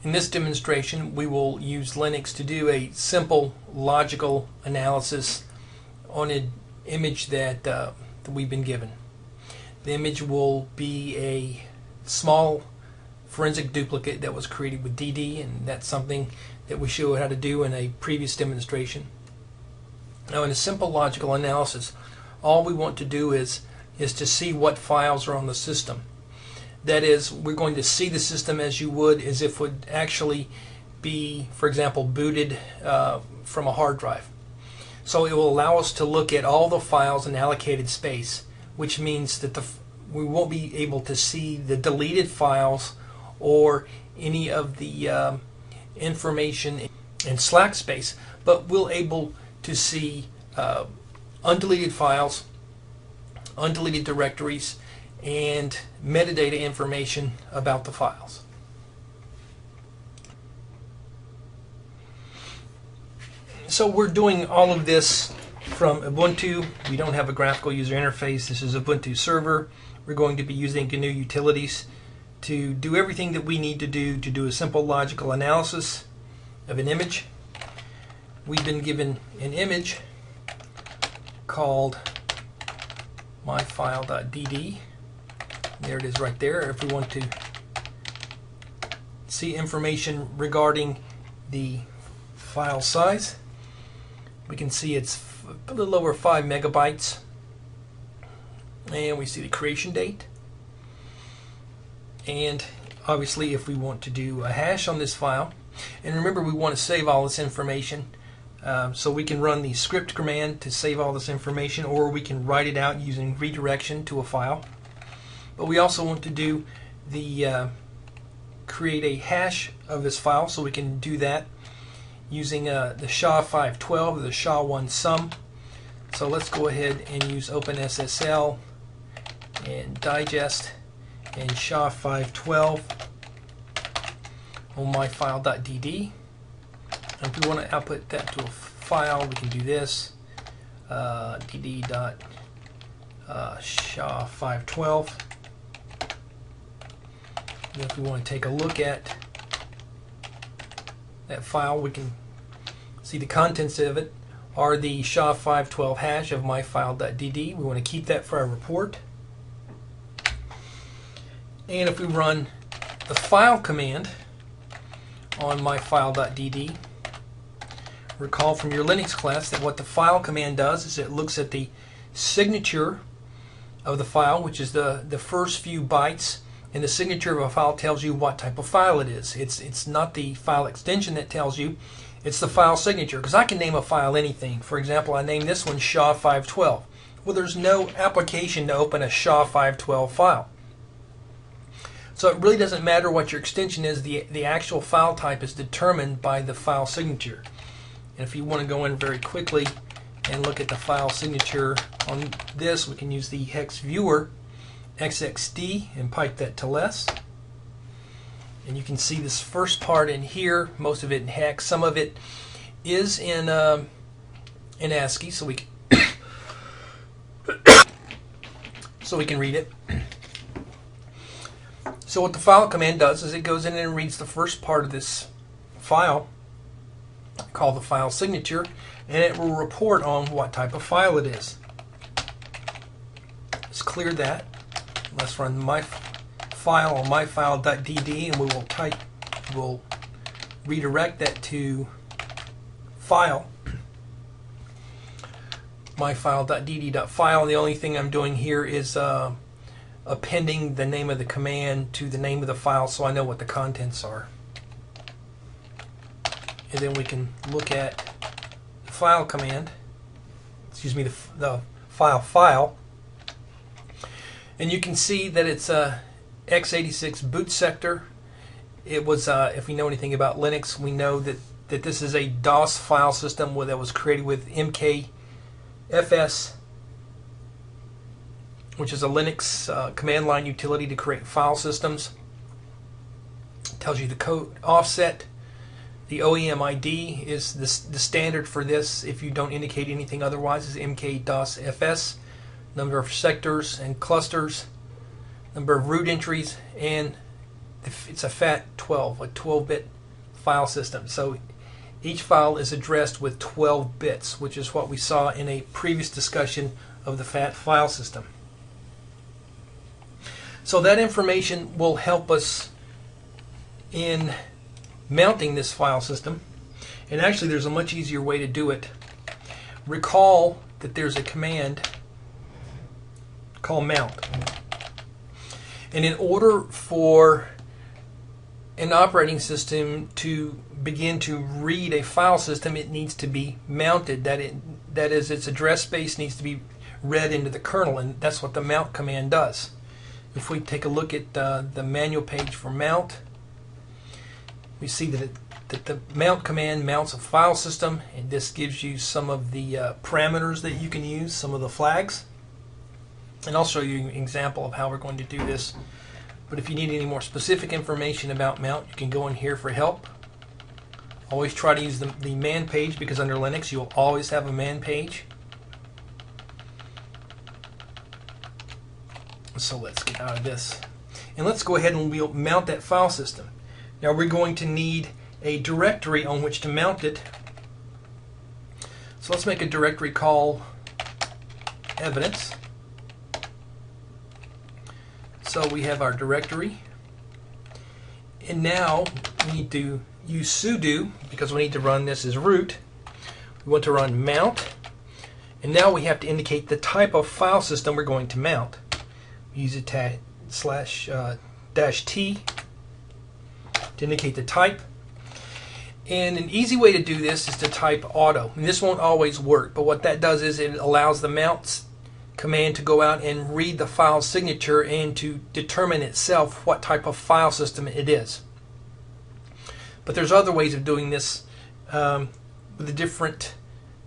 In this demonstration, we will use Linux to do a simple logical analysis on an image that we've been given. The image will be a small forensic duplicate that was created with DD, and that's something that we showed how to do in a previous demonstration. Now, in a simple logical analysis, all we want to do is to see what files are on the system. That is, we're going to see the system as you would as if it would actually be, for example, booted from a hard drive. So it will allow us to look at all the files in allocated space, which means that we won't be able to see the deleted files or any of the information in slack space, but we'll able to see undeleted files, undeleted directories, and metadata information about the files. So we're doing all of this from Ubuntu. We don't have a graphical user interface. This is Ubuntu server. We're going to be using GNU utilities to do everything that we need to do a simple logical analysis of an image. We've been given an image called myfile.dd. There it is right there. If we want to see information regarding the file size, we can see it's a little over 5 megabytes. And we see the creation date. And obviously, if we want to do a hash on this file, and remember, we want to save all this information, so we can run the script command to save all this information, or we can write it out using redirection to a file. But we also want to do the create a hash of this file, so we can do that using the SHA-512 or the SHA-1 sum. So let's go ahead and use OpenSSL and digest and SHA-512 on myfile.dd. And if we want to output that to a file, we can do this, dd.sha512. And if we want to take a look at that file, we can see the contents of it are the SHA-512 hash of myfile.dd. We want to keep that for our report. And if we run the file command on myfile.dd, recall from your Linux class that what the file command does is it looks at the signature of the file, which is the first few bytes, and the signature of a file tells you what type of file it is. It's not the file extension that tells you, it's the file signature, because I can name a file anything. For example, I named this one SHA-512. Well, there's no application to open a SHA-512 file. So it really doesn't matter what your extension is, the actual file type is determined by the file signature. And if you want to go in very quickly and look at the file signature on this, we can use the hex viewer XXD and pipe that to less. And you can see this first part in here, most of it in hex, some of it is in ASCII, so we can read it. So what the file command does is it goes in and reads the first part of this file, called the file signature, and it will report on what type of file it is. Let's clear that. Let's run my file on myfile.dd, and we'll redirect that to file, myfile.dd.file. And the only thing I'm doing here is appending the name of the command to the name of the file, so I know what the contents are. And then we can look at the file command, excuse me, the file, and you can see that it's a x86 boot sector. It was, if we know anything about Linux, we know that this is a DOS file system that was created with MKFS, which is a Linux command line utility to create file systems. It tells you the code offset. The OEM ID is the standard for this. If you don't indicate anything otherwise, is MK-DOS-FS. Number of sectors and clusters, number of root entries, and it's a FAT12, a 12-bit file system. So each file is addressed with 12 bits, which is what we saw in a previous discussion of the FAT file system. So that information will help us in mounting this file system. And actually there's a much easier way to do it. Recall that there's a command called mount. And in order for an operating system to begin to read a file system, it needs to be mounted. That is, its address space needs to be read into the kernel, and that's what the mount command does. If we take a look at the manual page for mount, we see that the mount command mounts a file system, and this gives you some of the parameters that you can use, some of the flags. And I'll show you an example of how we're going to do this. But if you need any more specific information about mount, you can go in here for help. Always try to use the man page, because under Linux you'll always have a man page. So let's get out of this. And let's go ahead and we'll mount that file system. Now we're going to need a directory on which to mount it. So let's make a directory called evidence. So we have our directory, and now we need to use sudo because we need to run this as root. We want to run mount, and now we have to indicate the type of file system we're going to mount. Use a /-t to indicate the type. And an easy way to do this is to type auto. And this won't always work, but what that does is it allows the mount command to go out and read the file signature and to determine itself what type of file system it is. But there's other ways of doing this with the different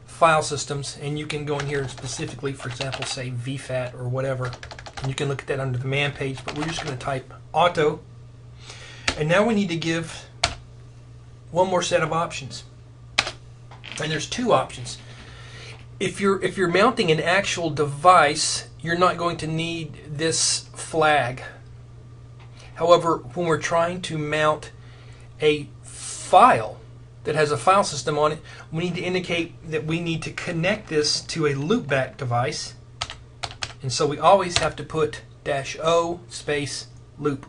file systems, and you can go in here and specifically, for example, say vfat or whatever, and you can look at that under the man page, but we're just going to type auto. And now we need to give one more set of options, and there's two options. If you're mounting an actual device, you're not going to need this flag. However, when we're trying to mount a file that has a file system on it, we need to indicate that we need to connect this to a loopback device. And so we always have to put -o space loop.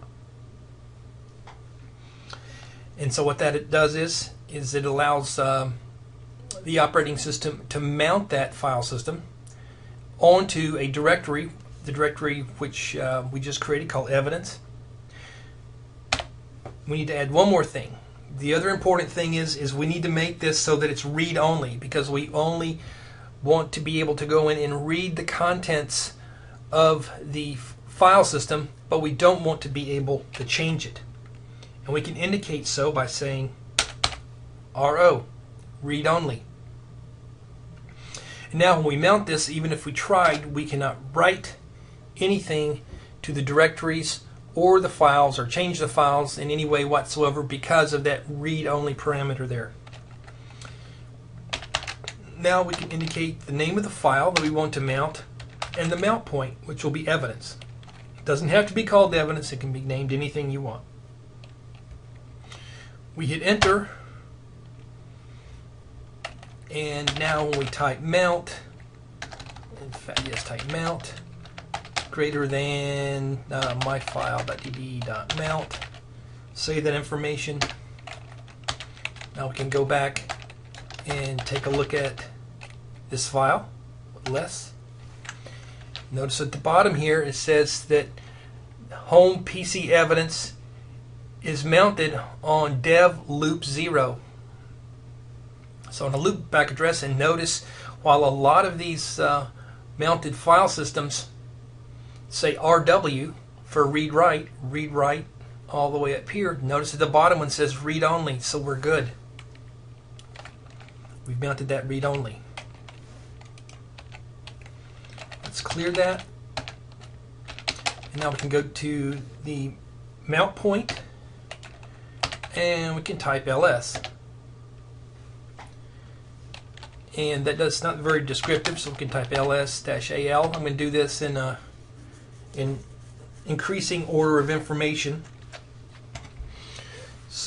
And so what that does is it allows the operating system to mount that file system onto a directory, the directory which we just created called evidence. We need to add one more thing. The other important thing is we need to make this so that it's read-only, because we only want to be able to go in and read the contents of the file system, but we don't want to be able to change it. And we can indicate so by saying RO, read-only. And now when we mount this, even if we tried, we cannot write anything to the directories or the files or change the files in any way whatsoever because of that read-only parameter there. Now we can indicate the name of the file that we want to mount and the mount point, which will be evidence. It doesn't have to be called evidence, it can be named anything you want. We hit enter, and now when we type mount, in fact, yes, type mount greater than myfile.db.mount, save that information. Now we can go back and take a look at this file with less. Notice at the bottom here it says that home PC evidence is mounted on dev loop 0. So on a loopback address, and notice while a lot of these mounted file systems say RW for read write all the way up here, notice at the bottom one says read only, so we're good. We've mounted that read only. Let's clear that. And now we can go to the mount point and we can type ls. And that does not very descriptive, so we can type ls-al. I'm going to do this in increasing order of information.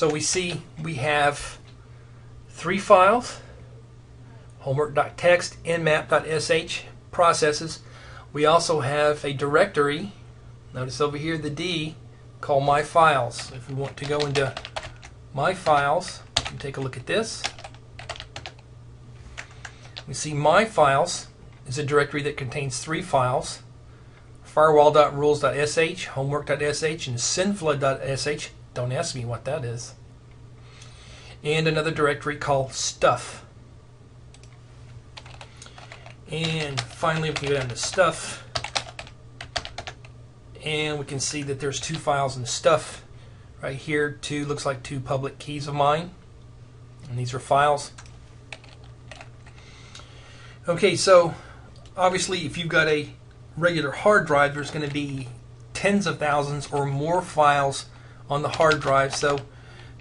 So we see we have 3 files: homework.txt, nmap.sh processes. We also have a directory, notice over here the D, called My Files. If we want to go into My Files and take a look at this, we see My Files is a directory that contains 3 files: firewall.rules.sh, homework.sh, and sinflood.sh. Don't ask me what that is. And another directory called Stuff. And finally we can go down to Stuff, and we can see that there's 2 files in Stuff right here. 2 looks like 2 public keys of mine, and these are files. Okay, so obviously if you've got a regular hard drive, there's going to be tens of thousands or more files on the hard drive, so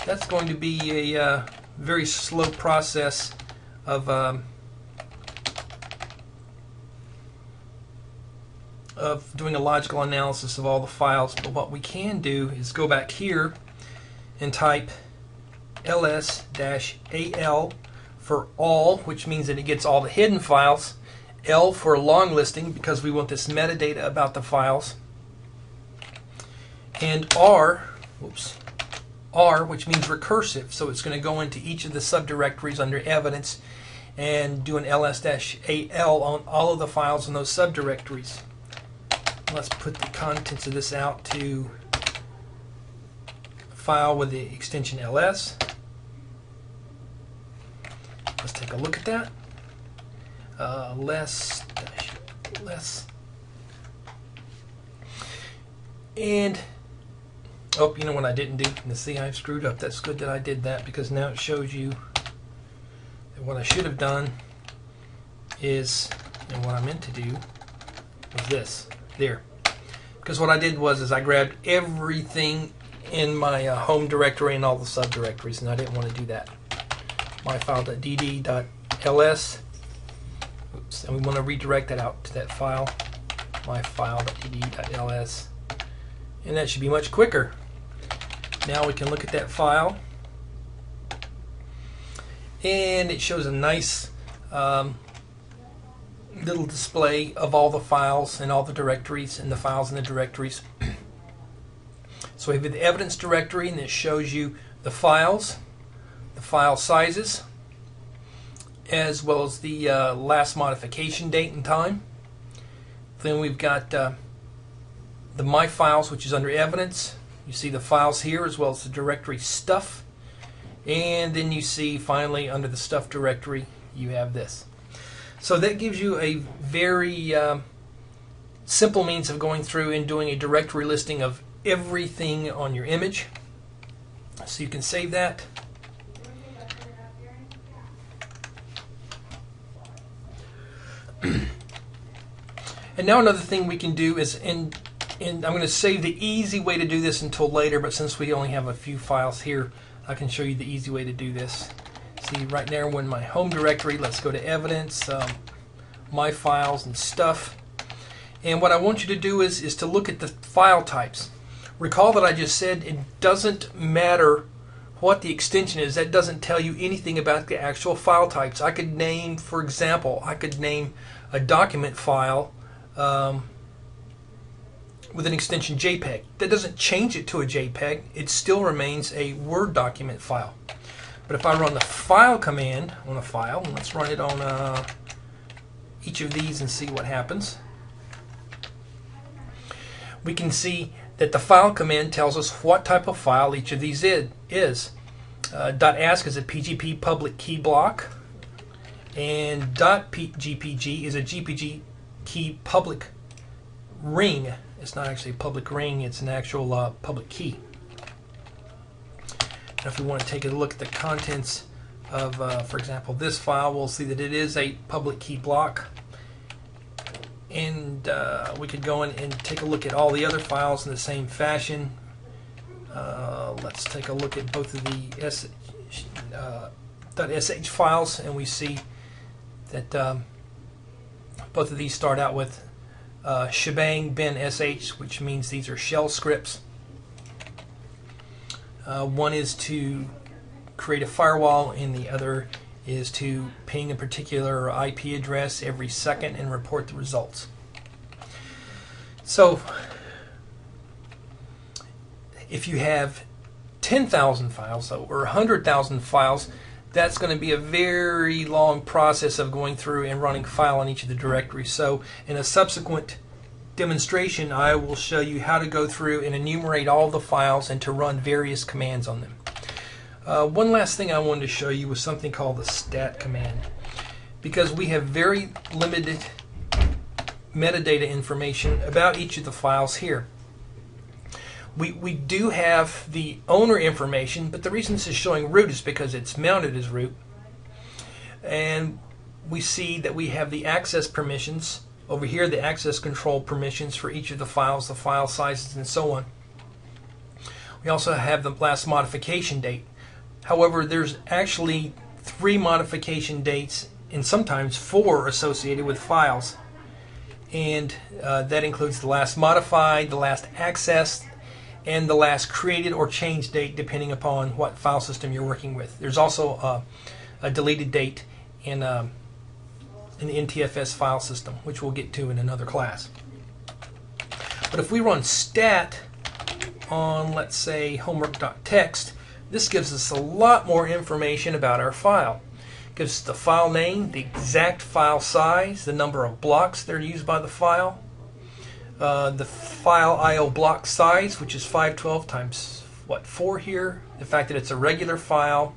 that's going to be a very slow process of doing a logical analysis of all the files. But what we can do is go back here and type ls-al for all, which means that it gets all the hidden files, L for long listing because we want this metadata about the files, and R, which means recursive, so it's going to go into each of the subdirectories under evidence and do an ls-al on all of the files in those subdirectories. Let's put the contents of this out to a file with the extension ls. Let's take a look at that. Less, and oh, you know what I didn't do? Let's see, I screwed up. That's good that I did that, because now it shows you that what I should have done is, and what I meant to do was this there, because what I did was I grabbed everything in my home directory and all the subdirectories, and I didn't want to do that. myfile.dd.ls. Oops, and we want to redirect that out to that file, myfile.dd.ls, and that should be much quicker. Now we can look at that file, and it shows a nice little display of all the files and all the directories and the files in the directories. So we have the evidence directory, and it shows you the files, the file sizes, as well as the last modification date and time. Then we've got the My Files, which is under evidence. You see the files here as well as the directory Stuff. And then you see finally under the Stuff directory you have this. So that gives you a very simple means of going through and doing a directory listing of everything on your image. So you can save that. And now another thing we can do is, and I'm going to save the easy way to do this until later, but since we only have a few files here, I can show you the easy way to do this. See right there in my home directory, let's go to evidence, My Files and Stuff. And what I want you to do is to look at the file types. Recall that I just said it doesn't matter what the extension is. That doesn't tell you anything about the actual file types. I could name, for example, I could name a document file with an extension JPEG. That doesn't change it to a JPEG. It still remains a Word document file. But if I run the file command on a file, and let's run it on each of these and see what happens, we can see that the file command tells us what type of file each of these is. .ask is a PGP public key block, and .gpg is a GPG key public ring. It's not actually a public ring, it's an actual public key. Now if we want to take a look at the contents of, for example, this file, we'll see that it is a public key block. And we could go in and take a look at all the other files in the same fashion. Let's take a look at both of the .sh files, and we see that both of these start out with shebang bin sh, which means these are shell scripts. One is to create a firewall, and the other is to ping a particular IP address every second and report the results. So if you have 10,000 files or 100,000 files, that's going to be a very long process of going through and running file on each of the directories. So in a subsequent demonstration, I will show you how to go through and enumerate all the files and to run various commands on them. One last thing I wanted to show you was something called the stat command, because we have very limited metadata information about each of the files here. We do have the owner information, but the reason this is showing root is because it's mounted as root. And we see that we have the access permissions over here, the access control permissions for each of the files, the file sizes, and so on. We also have the last modification date. However, there's actually 3 modification dates and sometimes 4 associated with files. And that includes the last modified, the last accessed, and the last created or changed date, depending upon what file system you're working with. There's also a deleted date in the NTFS file system, which we'll get to in another class. But if we run stat on, let's say, homework.txt, this gives us a lot more information about our file. It gives us the file name, the exact file size, the number of blocks that are used by the file, the file I/O block size, which is 512 times 4 here, the fact that it's a regular file,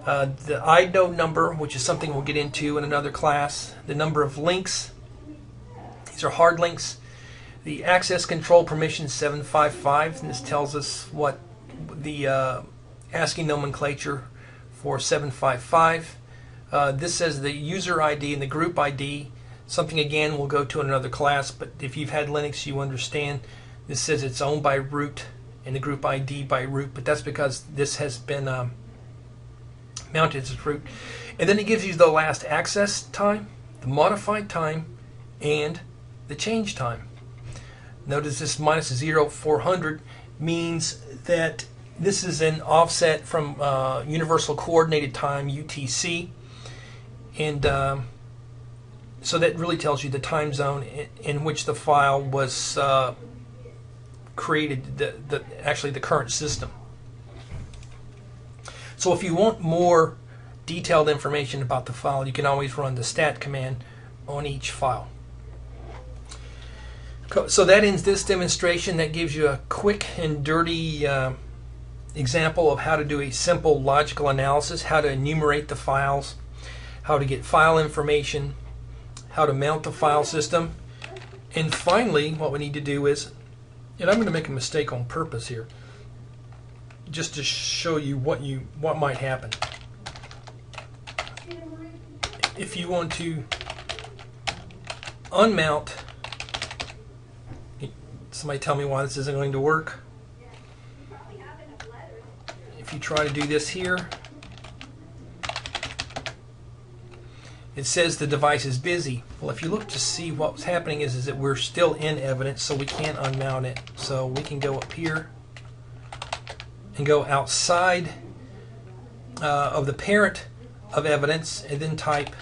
the inode number, which is something we'll get into in another class, the number of links, these are hard links, the access control permission 755, and this tells us what the ASCII nomenclature for 755. This says the user ID and the group ID, something again we'll go to in another class, but if you've had Linux you understand. This says it's owned by root and the group ID by root, but that's because this has been mounted as root. And then it gives you the last access time, the modified time, and the change time. Notice this -0400 means that this is an offset from Universal Coordinated Time, UTC, and so that really tells you the time zone in which the file was created, actually the current system. So if you want more detailed information about the file, you can always run the stat command on each file. So that ends this demonstration. That gives you a quick and dirty example of how to do a simple logical analysis, how to enumerate the files, how to get file information, how to mount the file system, and finally what we need to do is, and I'm going to make a mistake on purpose here just to show you what might happen. If you want to unmount, somebody tell me why this isn't going to work. If you try to do this here, it says the device is busy. Well, if you look to see what's happening is that we're still in evidence, so we can't unmount it. So we can go up here and go outside of the parent of evidence and then type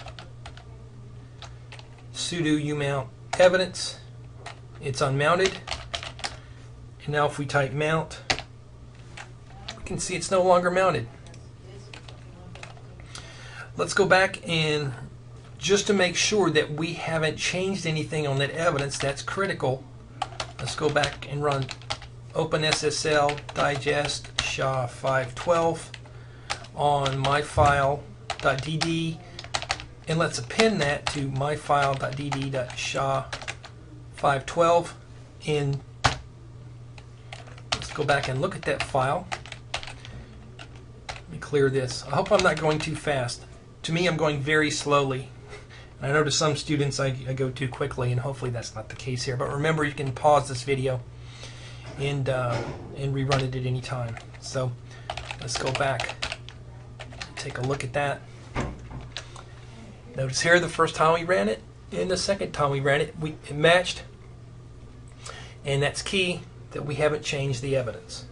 sudo umount evidence. It's unmounted. And now if we type mount, we can see it's no longer mounted. Let's go back and just to make sure that we haven't changed anything on that evidence that's critical, let's go back and run OpenSSL digest SHA-512 on myfile.dd, and let's append that to myfile.dd.sha512, and let's go back and look at that file. Let me clear this. I hope I'm not going too fast. To me, I'm going very slowly. And I know to some students I go too quickly, and hopefully that's not the case here. But remember, you can pause this video and rerun it at any time. So let's go back and take a look at that. Notice here the first time we ran it and the second time we ran it, it matched. And that's key, that we haven't changed the evidence.